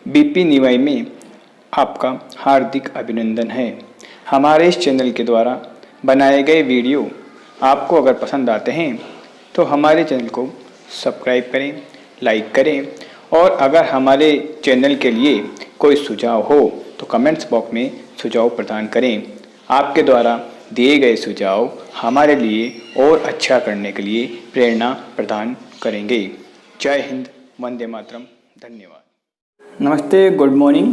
BP Niwai में आपका हार्दिक अभिनंदन है। हमारे इस चैनल के द्वारा बनाए गए वीडियो आपको अगर पसंद आते हैं तो हमारे चैनल को सब्सक्राइब करें, लाइक करें और अगर हमारे चैनल के लिए कोई सुझाव हो तो कमेंट्स बॉक्स में सुझाव प्रदान करें। आपके द्वारा दिए गए सुझाव हमारे लिए और अच्छा करने के लिए प्रेरणा प्रदान करेंगे। जय हिंद, वंदे मातरम, धन्यवाद। नमस्ते, गुड मॉर्निंग।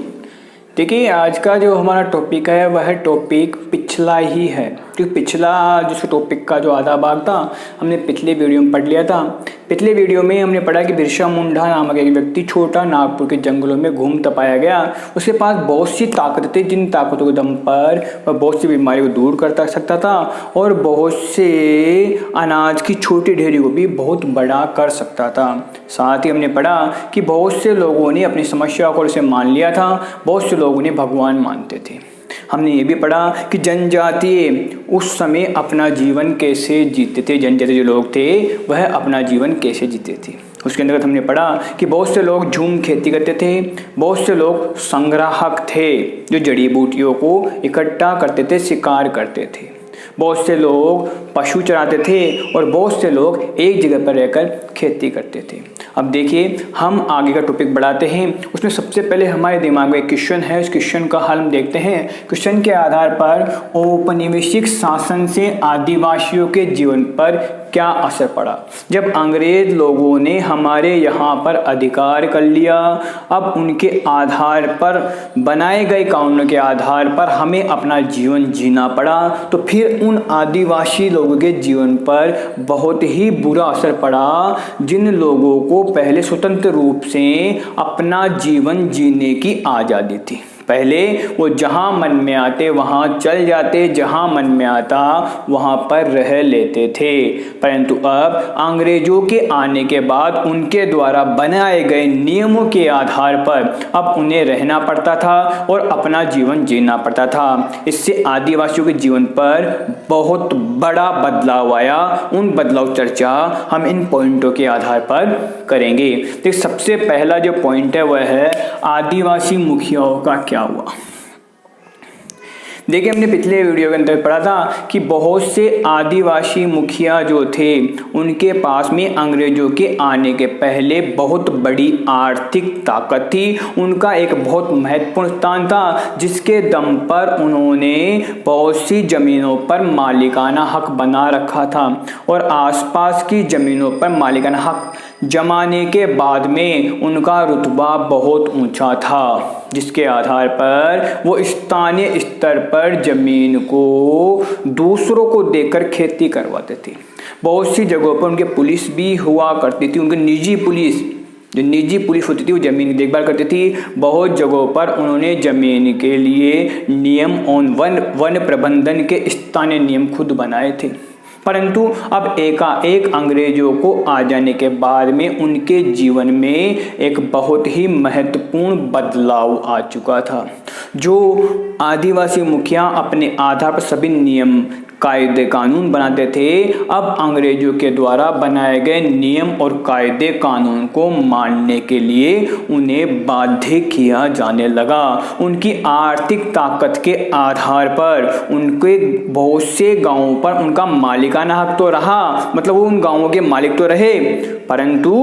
देखिए, आज का जो हमारा टॉपिक है वह टॉपिक पिछला ही है, क्योंकि पिछला जिस टॉपिक का जो आधा भाग था हमने पिछले वीडियो में पढ़ लिया था। पिछले वीडियो में हमने पढ़ा कि बिरसा मुंडा नामक एक व्यक्ति छोटा नागपुर के जंगलों में घूमता पाया गया। उसके पास बहुत सी ताकत थी, जिन ताकतों के दम पर वह बहुत सी बीमारियों को दूर कर सकता था और बहुत से अनाज की छोटी ढेरी को भी बहुत बड़ा कर सकता था। साथ ही हमने पढ़ा कि बहुत से लोगों ने अपनी समस्या को उसे मान लिया था, बहुत से लोग उन्हें भगवान मानते थे। हमने ये भी पढ़ा कि जनजातीय उस समय अपना जीवन कैसे जीते थे, जनजातीय जो लोग थे वह अपना जीवन कैसे जीते थे। उसके अंतर्गत हमने पढ़ा कि बहुत से लोग झूम खेती करते थे, बहुत से लोग संग्राहक थे जो जड़ी बूटियों को इकट्ठा करते थे, शिकार करते थे, बहुत से लोग पशु चराते थे और बहुत से लोग एक जगह पर रहकर खेती करते थे। अब देखिए, हम आगे का टॉपिक बढ़ाते हैं। उसमें सबसे पहले हमारे दिमाग में एक क्वेश्चन है, उस क्वेश्चन का हल हम देखते हैं। क्वेश्चन के आधार पर औपनिवेशिक शासन से आदिवासियों के जीवन पर क्या असर पड़ा। जब अंग्रेज लोगों ने हमारे यहाँ पर अधिकार कर लिया, अब उनके आधार पर बनाए गए कानूनों के आधार पर हमें अपना जीवन जीना पड़ा, तो फिर उन आदिवासी लोगों के जीवन पर बहुत ही बुरा असर पड़ा, जिन लोगों को पहले स्वतंत्र रूप से अपना जीवन जीने की आज़ादी थी। पहले वो जहाँ मन में आते वहाँ चल जाते, जहाँ मन में आता वहाँ पर रह लेते थे, परंतु अब अंग्रेजों के आने के बाद उनके द्वारा बनाए गए नियमों के आधार पर अब उन्हें रहना पड़ता था और अपना जीवन जीना पड़ता था। इससे आदिवासियों के जीवन पर बहुत बड़ा बदलाव आया। उन बदलाव चर्चा हम इन पॉइंटों के आधार पर करेंगे। तो सबसे पहला जो पॉइंट है वह है आदिवासी मुखियाओं का क्या हुआ। देखिए, हमने पिछले वीडियो के अंदर पढ़ा था कि बहुत से आदिवासी मुखिया जो थे उनके पास में अंग्रेजों के आने के पहले बहुत बड़ी आर्थिक ताकत थी। उनका एक बहुत महत्वपूर्ण स्थान था, जिसके दम पर उन्होंने बहुत सी जमीनों पर मालिकाना हक बना रखा था और आसपास की जमीनों पर मालिकाना हक जमाने के बाद में उनका रुतबा बहुत ऊंचा था, जिसके आधार पर वो स्थानीय स्तर पर जमीन को दूसरों को देकर खेती करवाते थे। बहुत सी जगहों पर उनके पुलिस भी हुआ करती थी। उनकी निजी पुलिस, जो निजी पुलिस होती थी, वो जमीन की देखभाल करती थी। बहुत जगहों पर उन्होंने जमीन के लिए नियम और वन प्रबंधन के स्थानीय नियम खुद बनाए थे। परंतु अब एकाएक अंग्रेजों को आ जाने के बाद में उनके जीवन में एक बहुत ही महत्वपूर्ण बदलाव आ चुका था। जो आदिवासी मुखिया अपने आधार पर सभी नियम कायदे कानून बनाते थे, अब अंग्रेजों के द्वारा बनाए गए नियम और कायदे कानून को मानने के लिए उन्हें बाध्य किया जाने लगा। उनकी आर्थिक ताकत के आधार पर उनके बहुत से गांवों पर उनका मालिकाना हक तो रहा, मतलब वो उन गांवों के मालिक तो रहे, परंतु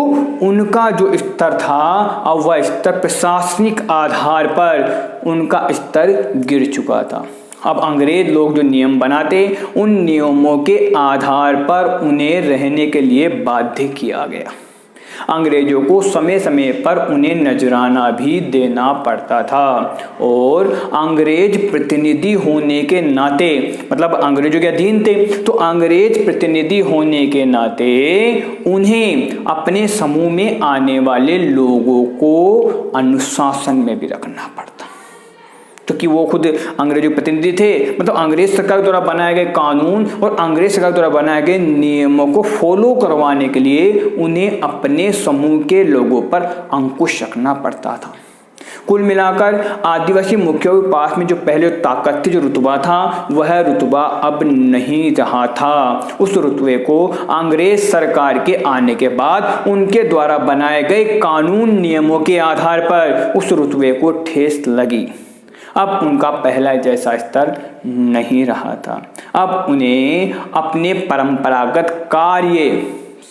उनका जो स्तर था अब वह स्तर प्रशासनिक आधार पर उनका स्तर गिर चुका था। अब अंग्रेज लोग जो नियम बनाते, उन नियमों के आधार पर उन्हें रहने के लिए बाध्य किया गया। अंग्रेजों को समय समय पर उन्हें नजराना भी देना पड़ता था और अंग्रेज प्रतिनिधि होने के नाते, मतलब अंग्रेजों के अधीन थे, तो अंग्रेज प्रतिनिधि होने के नाते उन्हें अपने समूह में आने वाले लोगों को अनुशासन में भी रखना पड़ता, क्योंकि वो खुद अंग्रेजों के प्रतिनिधि थे। मतलब अंग्रेज सरकार द्वारा बनाए गए कानून और अंग्रेज सरकार द्वारा बनाए गए नियमों को फॉलो करवाने के लिए उन्हें अपने समूह के लोगों पर अंकुश रखना पड़ता था। कुल मिलाकर आदिवासी मुखियाओं के पास में जो पहले ताकत थी, जो रुतबा था, वह रुतबा अब नहीं रहा था। उस रुतबे को अंग्रेज सरकार के आने के बाद उनके द्वारा बनाए गए कानून नियमों के आधार पर उस रुतबे को ठेस लगी। अब उनका पहला जैसा स्तर नहीं रहा था। अब उन्हें अपने परंपरागत कार्य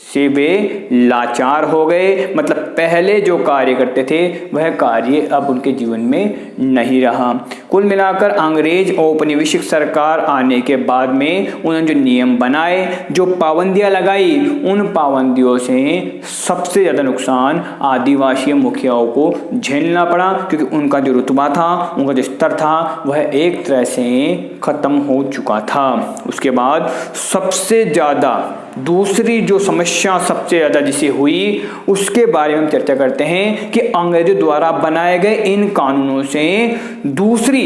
से वे लाचार हो गए। मतलब पहले जो कार्य करते थे वह कार्य अब उनके जीवन में नहीं रहा। कुल मिलाकर अंग्रेज औपनिवेशिक सरकार आने के बाद में उन्होंने जो नियम बनाए, जो पाबंदियां लगाई, उन पाबंदियों से सबसे ज़्यादा नुकसान आदिवासी मुखियाओं को झेलना पड़ा, क्योंकि उनका जो रुतबा था, उनका जो स्तर था, वह एक तरह से ख़त्म हो चुका था। उसके बाद सबसे ज़्यादा दूसरी जो समस्या सबसे ज़्यादा जिसे हुई उसके बारे में हम चर्चा करते हैं कि अंग्रेजों द्वारा बनाए गए इन कानूनों से दूसरी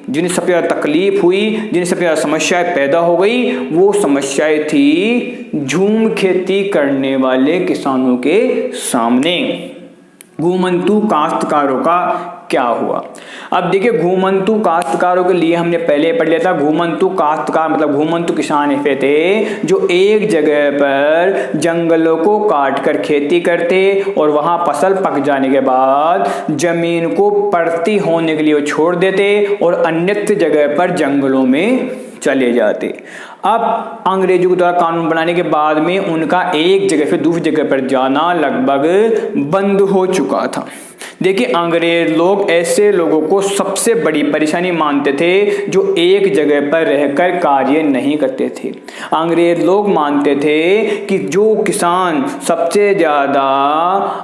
जिन्हें सबसे ज़्यादा तकलीफ हुई, जिन्हें सबसे ज़्यादा समस्याएं पैदा हो गई, वो समस्याएं थी झूम खेती करने वाले किसानों के सामने। घूमंतू काश्तकारों का क्या हुआ? अब देखिए, घूमंतू काश्तकारों के लिए हमने पहले पढ़ लिया था। घूमंतू काश्तकार मतलब घूमंतू किसान ऐसे थे जो एक जगह पर जंगलों को काट कर खेती करते और वहां फसल पक जाने के बाद जमीन को पड़ती होने के लिए वो छोड़ देते और अन्यत्र जगह पर जंगलों में चले जाते। अब अंग्रेजों के द्वारा कानून बनाने के बाद में उनका एक जगह से दूसरी जगह पर जाना लगभग बंद हो चुका था। देखिए, अंग्रेज लोग ऐसे लोगों को सबसे बड़ी परेशानी मानते थे जो एक जगह पर रहकर कार्य नहीं करते थे। अंग्रेज लोग मानते थे कि जो किसान सबसे ज़्यादा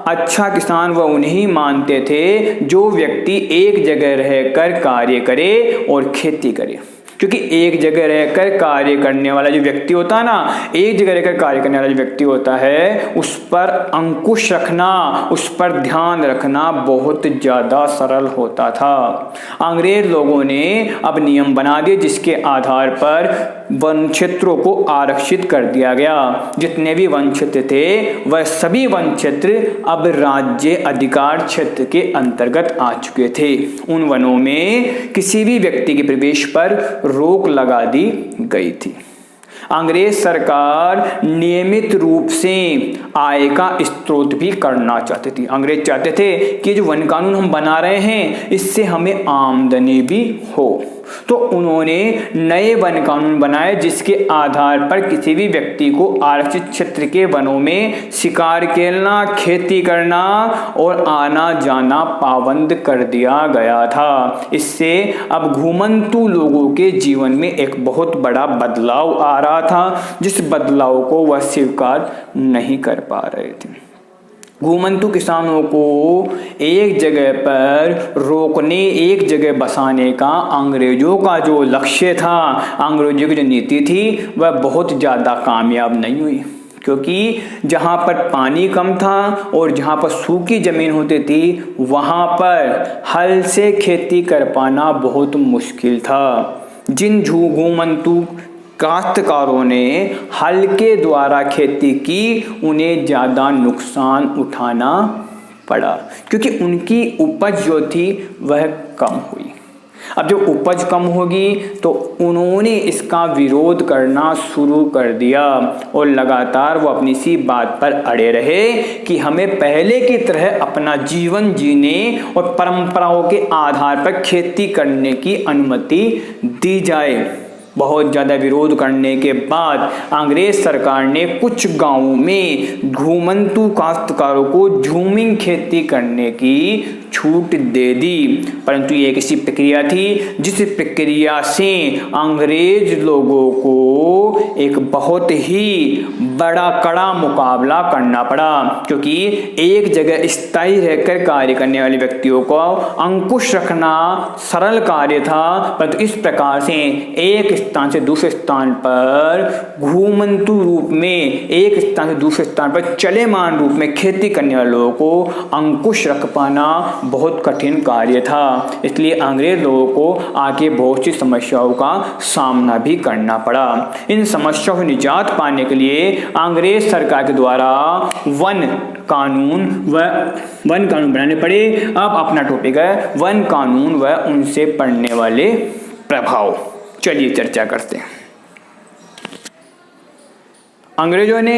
अच्छा किसान वह उन्हीं मानते थे जो व्यक्ति एक जगह रहकर कार्य करे और खेती करे, क्योंकि एक जगह रहकर कार्य करने वाला जो व्यक्ति होता है ना, एक जगह रहकर कार्य करने वाला जो व्यक्ति होता है, उस पर अंकुश रखना, उस पर ध्यान रखना बहुत ज़्यादा सरल होता था। अंग्रेज लोगों ने अब नियम बना दिए जिसके आधार पर वन क्षेत्रों को आरक्षित कर दिया गया। जितने भी वन क्षेत्र थे वह सभी वन क्षेत्र अब राज्य अधिकार क्षेत्र के अंतर्गत आ चुके थे। उन वनों में किसी भी व्यक्ति के प्रवेश पर रोक लगा दी गई थी। अंग्रेज सरकार नियमित रूप से आय का स्रोत भी करना चाहती थी। अंग्रेज चाहते थे कि जो वन कानून हम बना रहे हैं इससे हमें आमदनी भी हो, तो उन्होंने नए वन कानून बनाए जिसके आधार पर किसी भी व्यक्ति को आरक्षित क्षेत्र के वनों में शिकार खेलना, खेती करना और आना जाना पाबंद कर दिया गया था। इससे अब घूमंतू लोगों के जीवन में एक बहुत बड़ा बदलाव आ रहा था, जिस बदलाव को वह स्वीकार नहीं कर पा रहे थे। घूमंतू किसानों को एक जगह पर रोकने, एक जगह बसाने का अंग्रेजों का जो लक्ष्य था, अंग्रेजों की जो नीति थी, वह बहुत ज़्यादा कामयाब नहीं हुई, क्योंकि जहाँ पर पानी कम था और जहाँ पर सूखी ज़मीन होती थी वहाँ पर हल से खेती कर पाना बहुत मुश्किल था। जिन घूमंतू काश्तकारों ने हल के द्वारा खेती की उन्हें ज़्यादा नुकसान उठाना पड़ा, क्योंकि उनकी उपज जो थी वह कम हुई। अब जब उपज कम होगी तो उन्होंने इसका विरोध करना शुरू कर दिया और लगातार वो अपनी सी बात पर अड़े रहे कि हमें पहले की तरह अपना जीवन जीने और परंपराओं के आधार पर खेती करने की अनुमति दी जाए। बहुत ज़्यादा विरोध करने के बाद अंग्रेज सरकार ने कुछ गांवों में घूमंतू काश्तकारों को झूमिंग खेती करने की छूट दे दी, परंतु ये किसी प्रक्रिया थी जिस प्रक्रिया से अंग्रेज लोगों को एक बहुत ही बड़ा कड़ा मुकाबला करना पड़ा, क्योंकि एक जगह स्थायी रहकर कार्य करने वाले व्यक्तियों को अंकुश रखना सरल कार्य था, परंतु इस प्रकार से एक स्थान से दूसरे स्थान पर घूमंतू रूप में, एक स्थान से दूसरे स्थान पर चलेमान रूप में खेती करने वाले लोगों को अंकुश रख पाना बहुत कठिन कार्य था। इसलिए अंग्रेज लोगों को आगे बहुत सी समस्याओं का सामना भी करना पड़ा। इन समस्याओं से निजात पाने के लिए अंग्रेज सरकार के द्वारा वन कानून बनाने पड़े। अब अपना टॉपिक है वन कानून व उनसे पड़ने वाले प्रभाव। चलिए चर्चा करते हैं। अंग्रेजों ने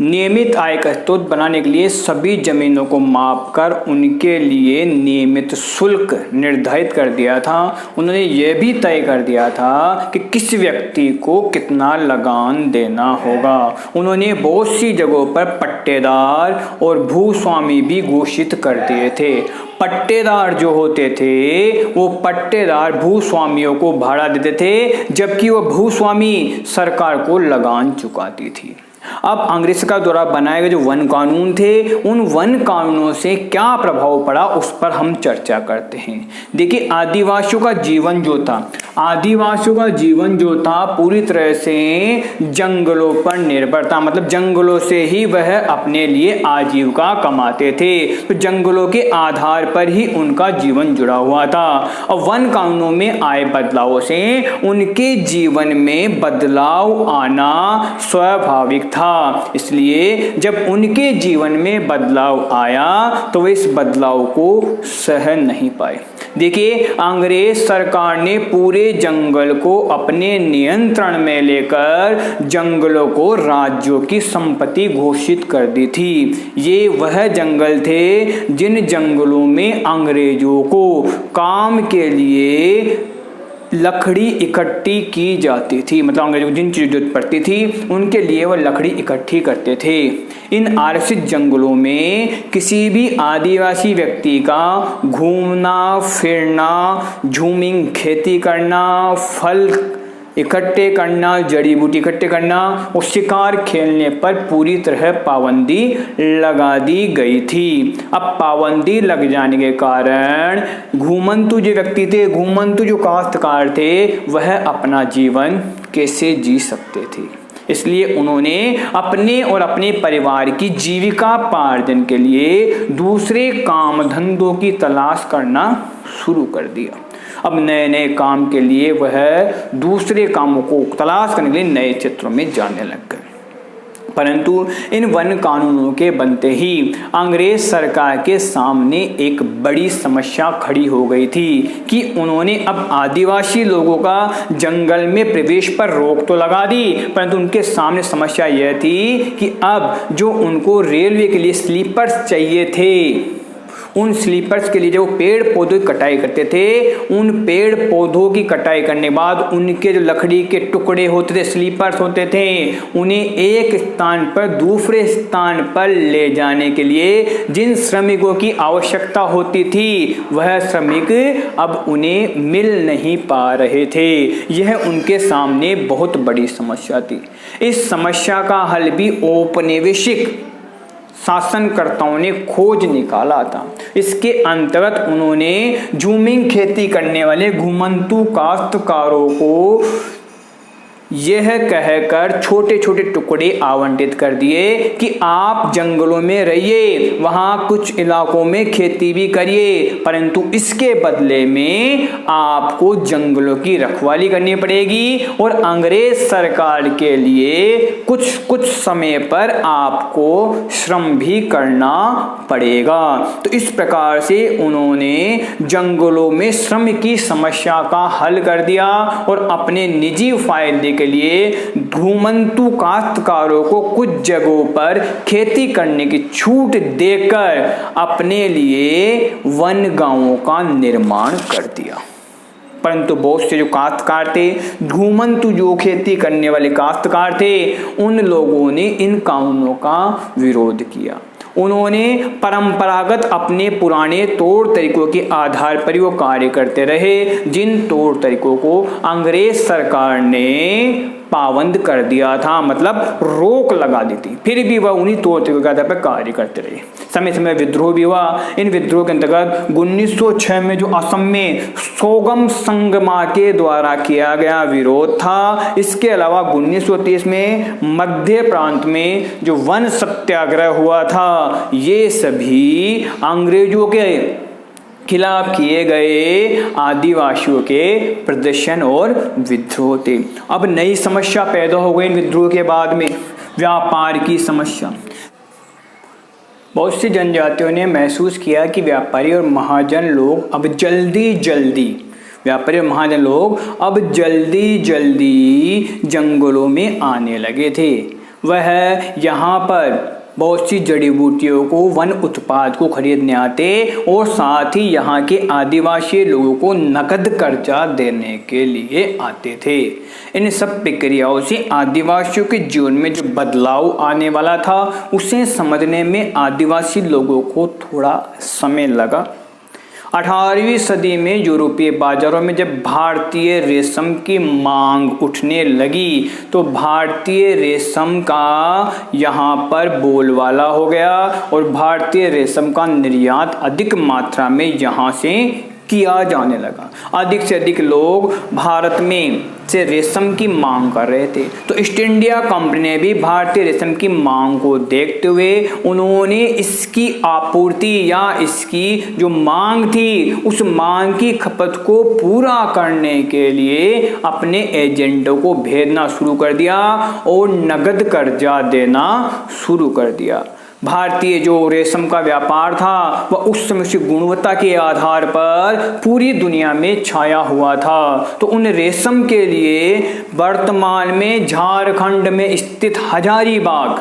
नियमित आय का स्रोत बनाने के लिए सभी जमीनों को मापकर उनके लिए नियमित शुल्क निर्धारित कर दिया था। उन्होंने यह भी तय कर दिया था कि किस व्यक्ति को कितना लगान देना होगा। उन्होंने बहुत सी जगहों पर पट्टेदार और भूस्वामी भी घोषित कर दिए थे। पट्टेदार जो होते थे वो पट्टेदार भूस्वामियों को भाड़ा देते थे, जबकि वो भूस्वामी सरकार को लगान चुकाती थी। अब अंग्रेज का द्वारा बनाए गए जो वन कानून थे, उन वन कानूनों से क्या प्रभाव पड़ा उस पर हम चर्चा करते हैं। देखिए, आदिवासियों का जीवन जो था पूरी तरह से जंगलों पर निर्भर था। मतलब जंगलों से ही वह अपने लिए आजीविका कमाते थे, तो जंगलों के आधार पर ही उनका जीवन जुड़ा हुआ था। और वन कानूनों में आए बदलावों से उनके जीवन में बदलाव आना स्वाभाविक था। इसलिए जब उनके जीवन में बदलाव आया तो वे इस बदलाव को सह नहीं पाए। देखिए, अंग्रेज सरकार ने पूरे जंगल को अपने नियंत्रण में लेकर जंगलों को राज्यों की संपत्ति घोषित कर दी थी। ये वह जंगल थे जिन जंगलों में अंग्रेजों को काम के लिए लकड़ी इकट्ठी की जाती थी। मतलब अंग्रेजों को जिन चीज़ों की जरूरत पड़ती थी उनके लिए वह लकड़ी इकट्ठी करते थे। इन आरक्षित जंगलों में किसी भी आदिवासी व्यक्ति का घूमना फिरना, झूमिंग खेती करना, फल इकट्ठे करना, जड़ी बूटी इकट्ठे करना और शिकार खेलने पर पूरी तरह पाबंदी लगा दी गई थी। अब पाबंदी लग जाने के कारण घूमंतु जो व्यक्ति थे, घूमंतु जो काश्तकार थे, वह अपना जीवन कैसे जी सकते थे। इसलिए उन्होंने अपने और अपने परिवार की जीविका पार्जन के लिए दूसरे काम धंधों की तलाश करना शुरू कर दिया। अब नए नए काम के लिए वह दूसरे कामों को तलाश करने के लिए नए क्षेत्रों में जाने लग गए। परंतु इन वन कानूनों के बनते ही अंग्रेज सरकार के सामने एक बड़ी समस्या खड़ी हो गई थी कि उन्होंने अब आदिवासी लोगों का जंगल में प्रवेश पर रोक तो लगा दी, परंतु उनके सामने समस्या यह थी कि अब जो उनको रेलवे के लिए स्लीपर्स चाहिए थे, उन स्लीपर्स के लिए जो पेड़ पौधों की कटाई करते थे, उन पेड़ पौधों की कटाई करने के बाद उनके जो लकड़ी के टुकड़े होते थे, स्लीपर्स होते थे, उन्हें एक स्थान पर दूसरे स्थान पर ले जाने के लिए जिन श्रमिकों की आवश्यकता होती थी वह श्रमिक अब उन्हें मिल नहीं पा रहे थे। यह उनके सामने बहुत बड़ी समस्या थी। इस समस्या का हल भी औपनिवेशिक शासनकर्ताओं ने खोज निकाला था। इसके अंतर्गत उन्होंने झूमिंग खेती करने वाले घुमंतु काश्तकारों को यह कहकर छोटे छोटे टुकड़े आवंटित कर दिए कि आप जंगलों में रहिए, वहां कुछ इलाकों में खेती भी करिए, परंतु इसके बदले में आपको जंगलों की रखवाली करनी पड़ेगी और अंग्रेज सरकार के लिए कुछ समय पर आपको श्रम भी करना पड़ेगा। तो इस प्रकार से उन्होंने जंगलों में श्रम की समस्या का हल कर दिया और अपने निजी फायदे के लिए घुमंतु काश्तकारों को कुछ जगहों पर खेती करने की छूट देकर अपने लिए वन गांवों का निर्माण कर दिया। परंतु बहुत से जो काश्तकार थे, घुमंतु जो खेती करने वाले काश्तकार थे, उन लोगों ने इन कानूनों का विरोध किया। उन्होंने परंपरागत अपने पुराने तौर तरीकों के आधार पर वो कार्य करते रहे, जिन तौर तरीकों को अंग्रेज सरकार ने पाबंद कर दिया था, मतलब रोक लगा दी थी। फिर भी वह उन्हीं तौर तरीकों के आधार पर कार्य करते रहे। समय समय विद्रोह भी हुआ। इन विद्रोह के अंतर्गत 1906 में जो असम में सोगम संगमा के द्वारा किया गया विरोध था, इसके अलावा 1930 में मध्य प्रांत में जो वन सत्याग्रह हुआ था, ये सभी अंग्रेजों के खिलाफ किए गए आदिवासियों के प्रदर्शन और विद्रोह थे। अब नई समस्या पैदा हो गई इन विद्रोह के बाद में, व्यापार की समस्या। बहुत सी जनजातियों ने महसूस किया कि व्यापारी और महाजन लोग अब जल्दी जल्दी जंगलों में आने लगे थे। वह यहाँ पर बहुत सी जड़ी बूटियों को, वन उत्पाद को खरीदने आते और साथ ही यहाँ के आदिवासी लोगों को नकद कर्जा देने के लिए आते थे। इन सब प्रक्रियाओं से आदिवासियों के जीवन में जो बदलाव आने वाला था उसे समझने में आदिवासी लोगों को थोड़ा समय लगा। 18वीं सदी में यूरोपीय बाजारों में जब भारतीय रेशम की मांग उठने लगी तो भारतीय रेशम का यहाँ पर बोलबाला हो गया और भारतीय रेशम का निर्यात अधिक मात्रा में यहाँ से किया जाने लगा। अधिक से अधिक लोग भारत में से रेशम की मांग कर रहे थे। तो ईस्ट इंडिया कंपनी ने भी भारतीय रेशम की मांग को देखते हुए उन्होंने इसकी आपूर्ति या इसकी जो मांग थी उस मांग की खपत को पूरा करने के लिए अपने एजेंटों को भेजना शुरू कर दिया और नगद कर्जा देना शुरू कर दिया। भारतीय जो रेशम का व्यापार था वह उस समय से गुणवत्ता के आधार पर पूरी दुनिया में छाया हुआ था। तो उन रेशम के लिए वर्तमान में झारखंड में स्थित हजारीबाग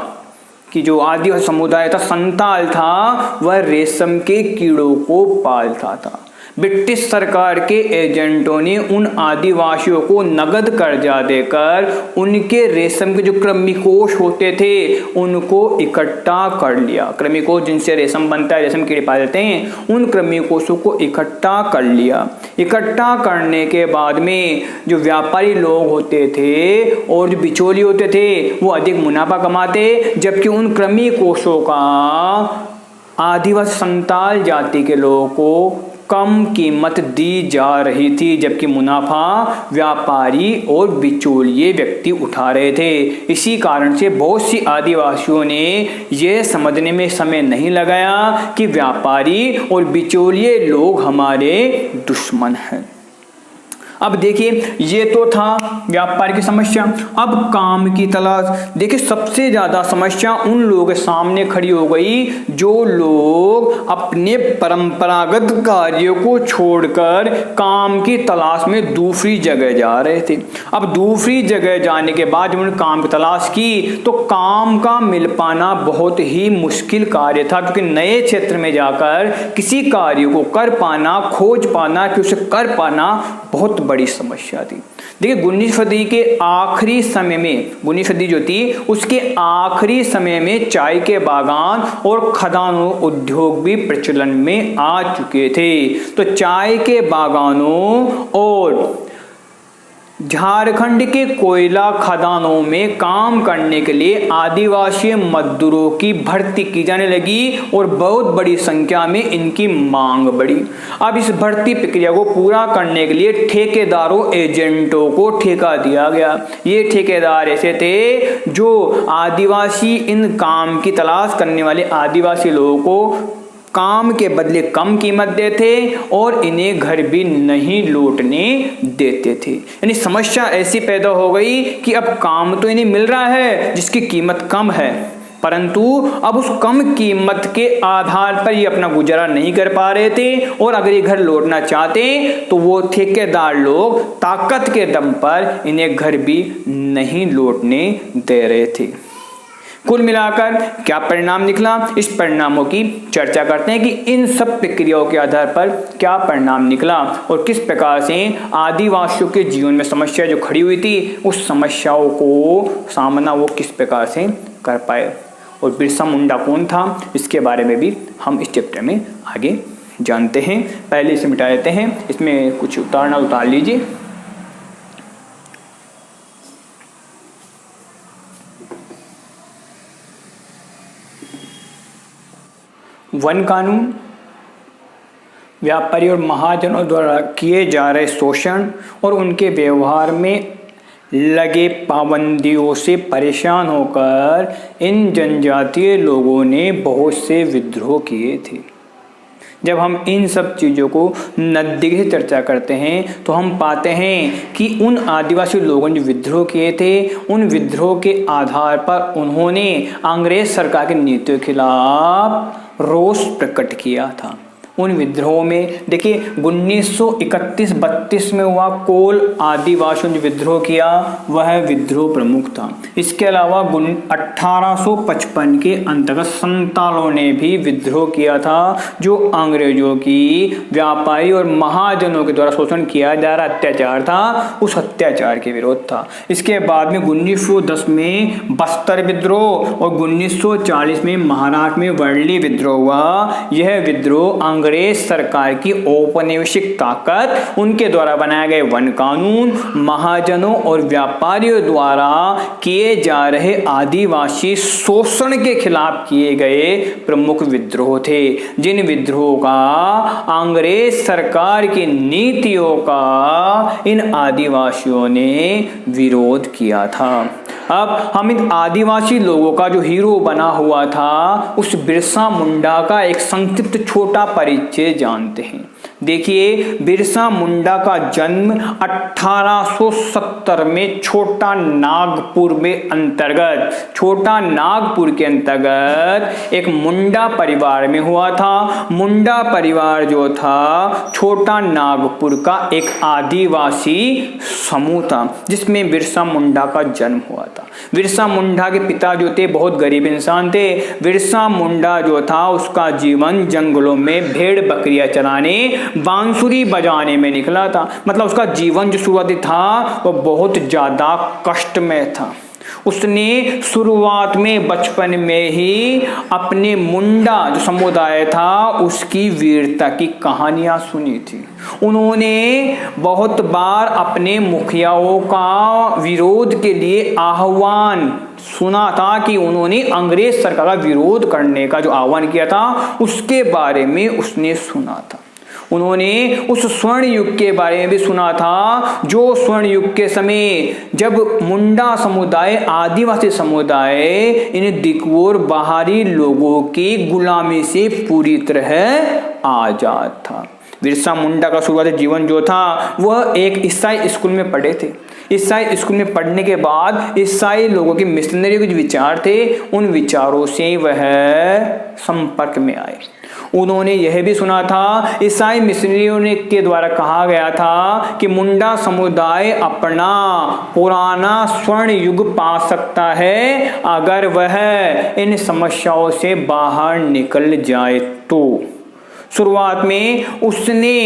की जो आदिवासी समुदाय था, संताल था, वह रेशम के कीड़ों को पालता था। ब्रिटिश सरकार के एजेंटों ने उन आदिवासियों को नगद कर्जा देकर उनके रेशम के जो कृमिकोष होते थे उनको इकट्ठा कर लिया। कृमिकोष जिनसे रेशम बनता है, रेशम कीड़े पाए जाते हैं, उन कृमिकोषों को इकट्ठा कर लिया। इकट्ठा करने के बाद में जो व्यापारी लोग होते थे और जो बिचौली होते थे वो अधिक मुनाफा कमाते, जबकि उन कृमिकोषों का आदिवासी संताल जाति के लोगों को कम कीमत दी जा रही थी, जबकि मुनाफा व्यापारी और बिचौलिए व्यक्ति उठा रहे थे। इसी कारण से बहुत सी आदिवासियों ने यह समझने में समय नहीं लगाया कि व्यापारी और बिचौलिए लोग हमारे दुश्मन हैं। अब देखिए, ये तो था व्यापार की समस्या। अब काम की तलाश। देखिए, सबसे ज्यादा समस्या उन लोगों के सामने खड़ी हो गई जो लोग अपने परंपरागत कार्यों को छोड़कर काम की तलाश में दूसरी जगह जा रहे थे। अब दूसरी जगह जाने के बाद जब उन्होंने काम की तलाश की तो काम का मिल पाना बहुत ही मुश्किल कार्य था, क्योंकि नए क्षेत्र में जाकर किसी कार्य को कर पाना, खोज पाना, कि उसे कर पाना बहुत बड़ी समस्या थी। देखिए, 19वीं सदी के आखिरी समय में, 19वीं सदी जो थी उसके आखिरी समय में चाय के बागान और खदानों उद्योग भी प्रचलन में आ चुके थे। तो चाय के बागानों और झारखंड के कोयला खदानों में काम करने के लिए आदिवासी मजदूरों की भर्ती की जाने लगी और बहुत बड़ी संख्या में इनकी मांग बढ़ी। अब इस भर्ती प्रक्रिया को पूरा करने के लिए ठेकेदारों, एजेंटों को ठेका दिया गया। ये ठेकेदार ऐसे थे जो आदिवासी, इन काम की तलाश करने वाले आदिवासी लोगों को काम के बदले कम कीमत देते और इन्हें घर भी नहीं लौटने देते थे। यानी समस्या ऐसी पैदा हो गई कि अब काम तो इन्हें मिल रहा है जिसकी कीमत कम है, परंतु अब उस कम कीमत के आधार पर ये अपना गुजारा नहीं कर पा रहे थे और अगर ये घर लौटना चाहते तो वो ठेकेदार लोग ताकत के दम पर इन्हें घर भी नहीं लौटने दे रहे थे। कुल मिलाकर क्या परिणाम निकला, इस परिणामों की चर्चा करते हैं कि इन सब प्रक्रियाओं के आधार पर क्या परिणाम निकला और किस प्रकार से आदिवासियों के जीवन में समस्या जो खड़ी हुई थी उस समस्याओं को सामना वो किस प्रकार से कर पाए। और बिरसा मुंडा कौन था, इसके बारे में भी हम इस चैप्टर में आगे जानते हैं। पहले इसे मिटा देते हैं, इसमें कुछ उतार लीजिए। वन कानून व्यापारी और महाजनों द्वारा किए जा रहे शोषण और उनके व्यवहार में लगे पाबंदियों से परेशान होकर इन जनजातीय लोगों ने बहुत से विद्रोह किए थे। जब हम इन सब चीज़ों को नज़दीक से चर्चा करते हैं तो हम पाते हैं कि उन आदिवासी लोगों ने विद्रोह किए थे, उन विद्रोह के आधार पर उन्होंने अंग्रेज सरकार की नीतियों के खिलाफ रोष प्रकट किया था। उन विद्रोह में देखिए 1931-32 में हुआ कोल आदिवासियों ने विद्रोह किया, वह विद्रोह प्रमुख था। इसके अलावा 1855 के अंतर्गत संतालों ने भी विद्रोह किया था, जो अंग्रेजों की व्यापारी और महाजनों के द्वारा शोषण किया जा रहा अत्याचार था, उस अत्याचार के विरोध था। इसके बाद में 1910 में बस्तर विद्रोह और 1940 में महाराष्ट्र में वर्ली विद्रोह हुआ। यह विद्रोह अंग्रेज सरकार की औपनिवेशिक ताकत, उनके द्वारा बनाए गए वन कानून, महाजनों और व्यापारियों द्वारा किए जा रहे आदिवासी शोषण के खिलाफ किए गए प्रमुख विद्रोह थे, जिन विद्रोह का अंग्रेज सरकार की नीतियों का इन आदिवासियों ने विरोध किया था। अब हम इन आदिवासी लोगों का जो हीरो बना हुआ था, उस बिरसा मुंडा का एक संक्षिप्त छोटा परिचय जानते हैं। देखिए, बिरसा मुंडा का जन्म 1870 में छोटा नागपुर के अंतर्गत एक मुंडा परिवार में हुआ था। मुंडा परिवार जो था छोटा नागपुर का एक आदिवासी समूह था, जिसमें बिरसा मुंडा का जन्म हुआ था। बिरसा मुंडा के पिता जो थे बहुत गरीब इंसान थे। बिरसा मुंडा जो था उसका जीवन जंगलों में भेड़ बकरियां चराने, बांसुरी बजाने में निकला था। मतलब उसका जीवन जो शुरुआती था वो बहुत ज्यादा कष्टमय था। उसने शुरुआत में बचपन में ही अपने मुंडा जो समुदाय था उसकी वीरता की कहानियां सुनी थी। उन्होंने बहुत बार अपने मुखियाओं का विरोध के लिए आह्वान सुना था कि उन्होंने अंग्रेज सरकार का विरोध करने का जो आह्वान किया था उसके बारे में उसने सुना था। उन्होंने उस स्वर्ण युग के बारे में भी सुना था, जो स्वर्ण युग के समय जब मुंडा समुदाय, आदिवासी समुदाय इन दिकवोर बाहरी लोगों की गुलामी से पूरी तरह आजाद था। बिरसा मुंडा का शुरुआती जीवन जो था वह एक ईसाई स्कूल में पढ़े थे। ईसाई स्कूल में पढ़ने के बाद ईसाई लोगों के मिशनरी के जो विचार थे उन विचारों से वह संपर्क में आए। उन्होंने यह भी सुना था, ईसाई मिशनरियों ने के द्वारा कहा गया था कि मुंडा समुदाय अपना पुराना स्वर्ण युग पा सकता है अगर वह इन समस्याओं से बाहर निकल जाए तो। शुरुआत में उसने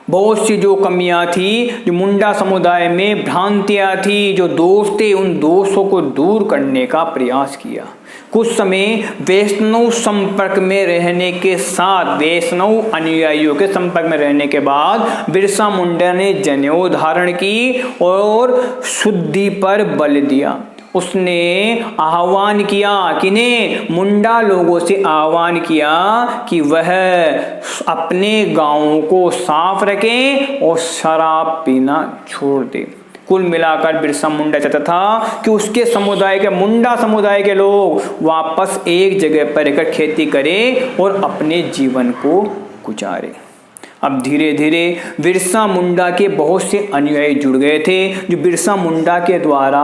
बहुत सी जो कमियां थी, जो मुंडा समुदाय में भ्रांतियां थी, जो दोष थे, उन दोषों को दूर करने का प्रयास किया। कुछ समय वैष्णव संपर्क में रहने के साथ, वैष्णव अनुयायियों के संपर्क में रहने के बाद बिरसा मुंडा ने जनेऊ धारण की और शुद्धि पर बल दिया। उसने आह्वान किया, किन्हें? मुंडा लोगों से आह्वान किया कि वह अपने गांवों को साफ रखें और शराब पीना छोड़ दे। कुल मिलाकर बिरसा मुंडा चाहता था कि उसके समुदाय के, मुंडा समुदाय के लोग वापस एक जगह पर रहकर खेती करें और अपने जीवन को गुजारें। अब धीरे धीरे बिरसा मुंडा के बहुत से अनुयायी जुड़ गए थे, जो बिरसा मुंडा के द्वारा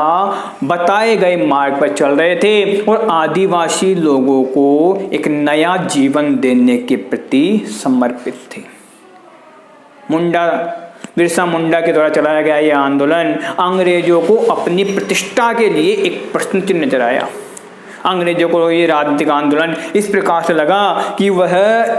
बताए गए मार्ग पर चल रहे थे और आदिवासी लोगों को एक नया जीवन देने के प्रति समर्पित थे। बिरसा मुंडा के द्वारा चलाया गया यह आंदोलन अंग्रेजों को अपनी प्रतिष्ठा के लिए एक प्रश्न चिन्ह नजर आया। अंग्रेजों को ये राजनीतिक आंदोलन इस प्रकार से लगा कि वह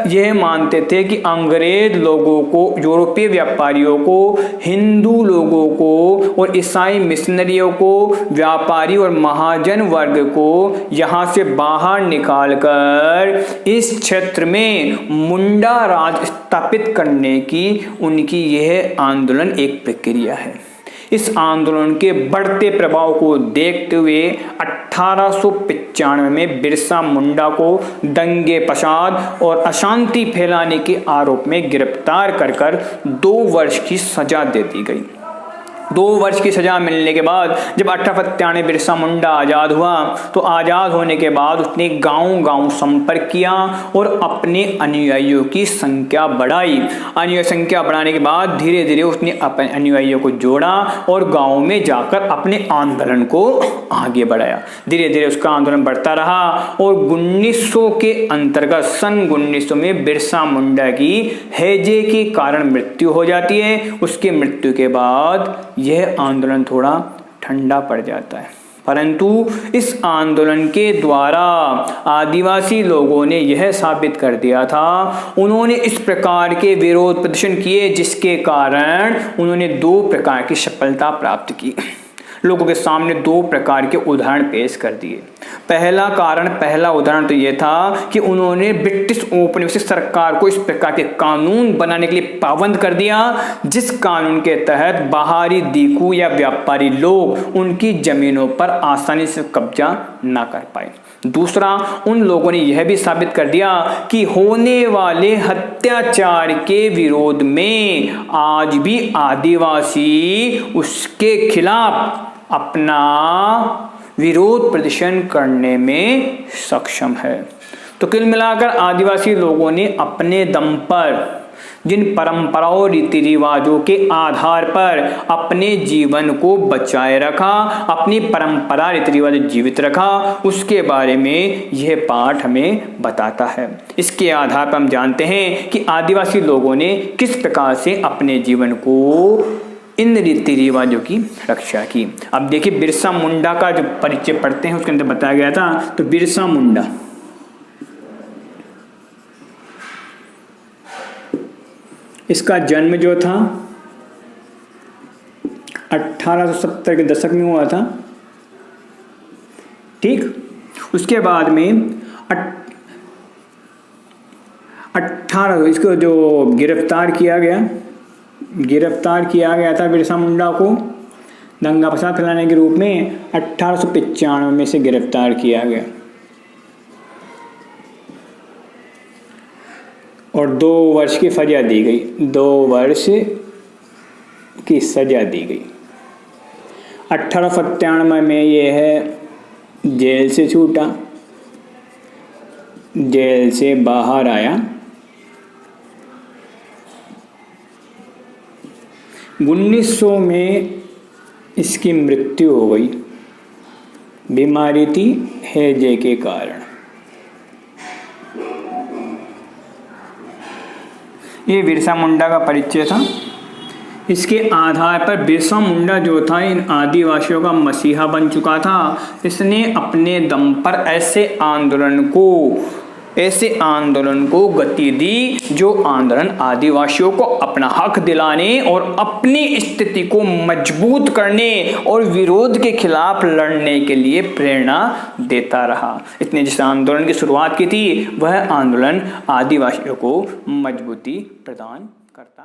यह मानते थे कि अंग्रेज लोगों को, यूरोपीय व्यापारियों को, हिंदू लोगों को और ईसाई मिशनरियों को, व्यापारी और महाजन वर्ग को यहाँ से बाहर निकालकर इस क्षेत्र में मुंडा राज स्थापित करने की उनकी यह आंदोलन एक प्रक्रिया है। इस आंदोलन के बढ़ते प्रभाव को देखते हुए 1895 में बिरसा मुंडा को दंगे फसाद और अशांति फैलाने के आरोप में गिरफ्तार कर 2 वर्ष की सजा दे दी गई। 2 वर्ष की सजा मिलने के बाद जब 1897 बिरसा मुंडा आज़ाद हुआ, तो आज़ाद होने के बाद उसने गांव-गांव संपर्क किया और अपने अनुयायियों की संख्या बढ़ाई। अनुयायी संख्या बढ़ाने के बाद धीरे धीरे उसने अपने अनुयायियों को जोड़ा और गाँव में जाकर अपने आंदोलन को आगे बढ़ाया। धीरे धीरे उसका आंदोलन बढ़ता रहा और 1900 के अंतर्गत सन 1900 में बिरसा मुंडा की हैजे के कारण मृत्यु हो जाती है। उसके मृत्यु के बाद यह आंदोलन थोड़ा ठंडा पड़ जाता है, परंतु इस आंदोलन के द्वारा आदिवासी लोगों ने यह साबित कर दिया था, उन्होंने इस प्रकार के विरोध प्रदर्शन किए जिसके कारण उन्होंने 2 प्रकार की सफलता प्राप्त की। लोगों के सामने 2 प्रकार के उदाहरण पेश कर दिए। पहला उदाहरण तो यह था कि उन्होंने ब्रिटिश औपनिवेशिक सरकार को इस प्रकार के कानून बनाने के लिए पाबंद कर दिया जिस कानून के तहत बाहरी दीकू या व्यापारी लोग उनकी जमीनों पर आसानी से कब्जा ना कर पाए। दूसरा, उन लोगों ने यह भी साबित कर दिया कि होने वाले अत्याचार के विरोध में आज भी आदिवासी उसके खिलाफ अपना विरोध प्रदर्शन करने में सक्षम है। तो कुल मिलाकर आदिवासी लोगों ने अपने दम पर जिन परंपराओं रीति रिवाजों के आधार पर अपने जीवन को बचाए रखा, अपनी परंपरा रीति रिवाज जीवित रखा, उसके बारे में यह पाठ हमें बताता है। इसके आधार पर हम जानते हैं कि आदिवासी लोगों ने किस प्रकार से अपने जीवन को इन रीति रिवाजों की रक्षा की। अब देखिए बिरसा मुंडा का जो परिचय पढ़ते हैं उसके अंदर बताया गया था। तो बिरसा मुंडा इसका जन्म जो था 1870 के दशक में हुआ था, ठीक। उसके बाद में 18 इसको जो गिरफ्तार किया गया था बिरसा मुंडा को दंगा फसाद फैलाने के रूप में 1895 में से गिरफ्तार किया गया और 2 वर्ष की सजा दी गई। 2 वर्ष की सजा दी गई। 1897 में यह जेल से छूटा, जेल से बाहर आया। 1900 में इसकी मृत्यु हो गई, बीमारी थी हैजे के कारण। ये बिरसा मुंडा का परिचय था। इसके आधार पर बिरसा मुंडा जो था इन आदिवासियों का मसीहा बन चुका था। इसने अपने दम पर ऐसे आंदोलन को गति दी जो आंदोलन आदिवासियों को अपना हक दिलाने और अपनी स्थिति को मजबूत करने और विरोध के खिलाफ लड़ने के लिए प्रेरणा देता रहा। इसने जिस आंदोलन की शुरुआत की थी वह आंदोलन आदिवासियों को मजबूती प्रदान करता